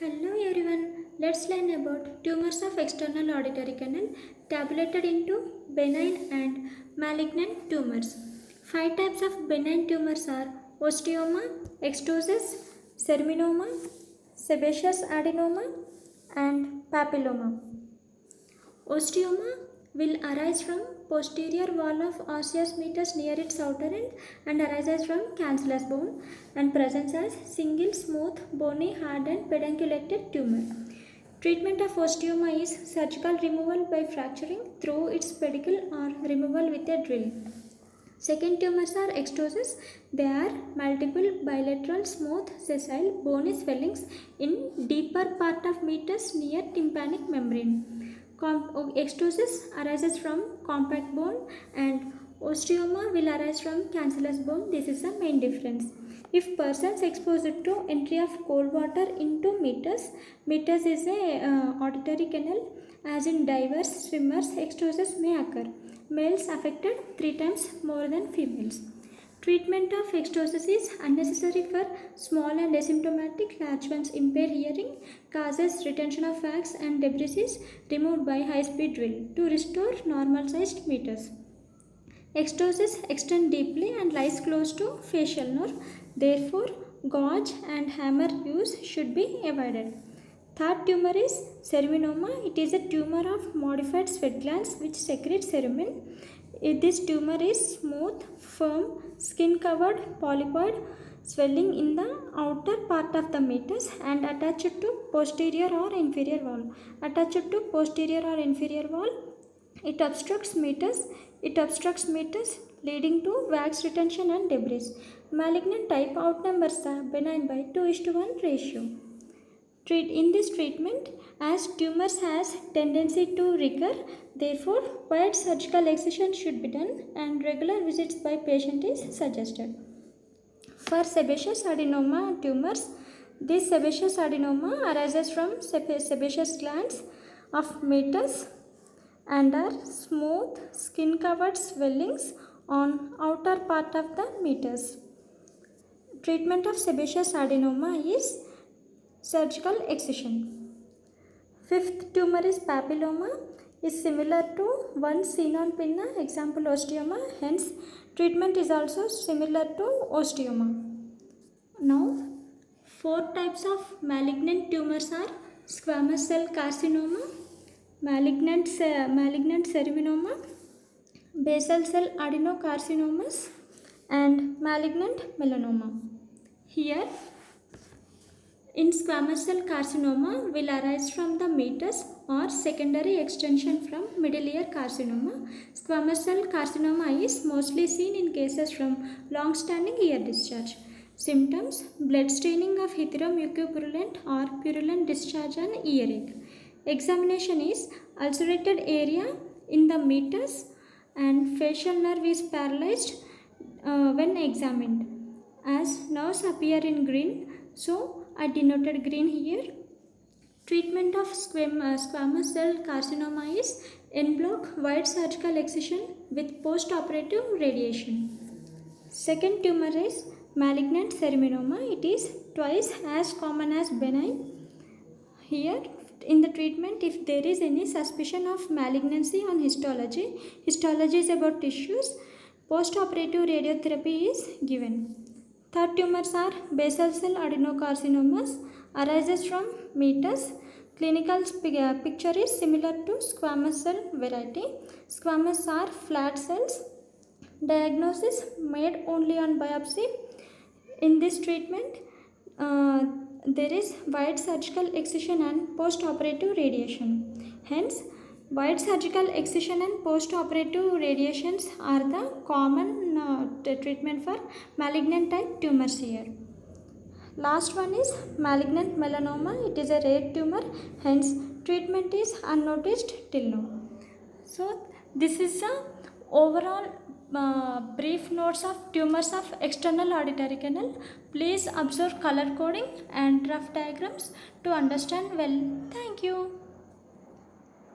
Hello everyone, let's learn about tumors of external auditory canal tabulated into benign and malignant tumors. Five types of benign tumors are osteoma, extosis, seminoma, sebaceous adenoma and papilloma. Osteoma will arise from posterior wall of osseous meatus near its outer end and arises from cancellous bone and presents as single smooth bony hard and pedunculated tumor. Treatment of osteoma is surgical removal by fracturing through its pedicle or removal with a drill. Second tumors are extosis. They are multiple bilateral smooth sessile bony swellings in deeper part of meatus near tympanic membrane. Extosis arises from compact bone and osteoma will arise from cancellous bone. This is the main difference. If persons exposed to entry of cold water into meatus is a auditory canal, as in divers, swimmers, extosis may occur. Males affected 3 times more than females. Treatment of extosis is unnecessary for small and asymptomatic. Large ones impair hearing, causes retention of wax and debris is removed by high-speed drill to restore normal-sized meatus. Extosis extends deeply and lies close to facial nerve. Therefore, gauge and hammer use should be avoided. Third tumor is seminoma. It is a tumor of modified sweat glands which secrete semen. This tumor is smooth, firm, skin-covered polypoid swelling in the outer part of the meatus and attached to posterior or inferior wall. Attached to posterior or inferior wall, it obstructs meatus, leading to wax retention and debris. Malignant type outnumbers the benign by 2:1 ratio. In this treatment, as tumors has tendency to recur, therefore wide surgical excision should be done and regular visits by patient is suggested. For sebaceous adenoma tumors, this sebaceous adenoma arises from sebaceous glands of meatus and are smooth skin-covered swellings on outer part of the meatus. Treatment of sebaceous adenoma is surgical excision. Fifth tumor is papilloma, is similar to one seen on pinna, example osteoma, hence treatment is also similar to osteoma. Now, 4 types of malignant tumors are squamous cell carcinoma, malignant seminoma, basal cell adenocarcinomas and malignant melanoma. Here, in squamous cell carcinoma will arise from the meatus or secondary extension from middle ear carcinoma. Squamous cell carcinoma is mostly seen in cases from long-standing ear discharge. Symptoms: blood staining of heteromucopurulent or purulent discharge and earache. Examination is ulcerated area in the meatus and facial nerve is paralyzed when examined. As nerves appear in green, so I denoted green here. Treatment of squamous cell carcinoma is en bloc wide surgical excision with post-operative radiation. Second tumor is malignant seminoma. It is twice as common as benign. Here, in the treatment, if there is any suspicion of malignancy on histology is about tissues, post-operative radiotherapy is given. Third tumors are basal cell adenocarcinomas, arises from meatus. Clinical picture is similar to squamous cell variety. Squamous are flat cells. Diagnosis made only on biopsy. In this treatment, there is wide surgical excision and post-operative radiation. Hence, wide surgical excision and post-operative radiations are the common treatment for malignant type tumors here. Last one is malignant melanoma. It is a rare tumor, hence treatment is unnoticed till now. So this is the overall brief notes of tumors of external auditory canal. Please observe color coding and rough diagrams to understand well. Thank you.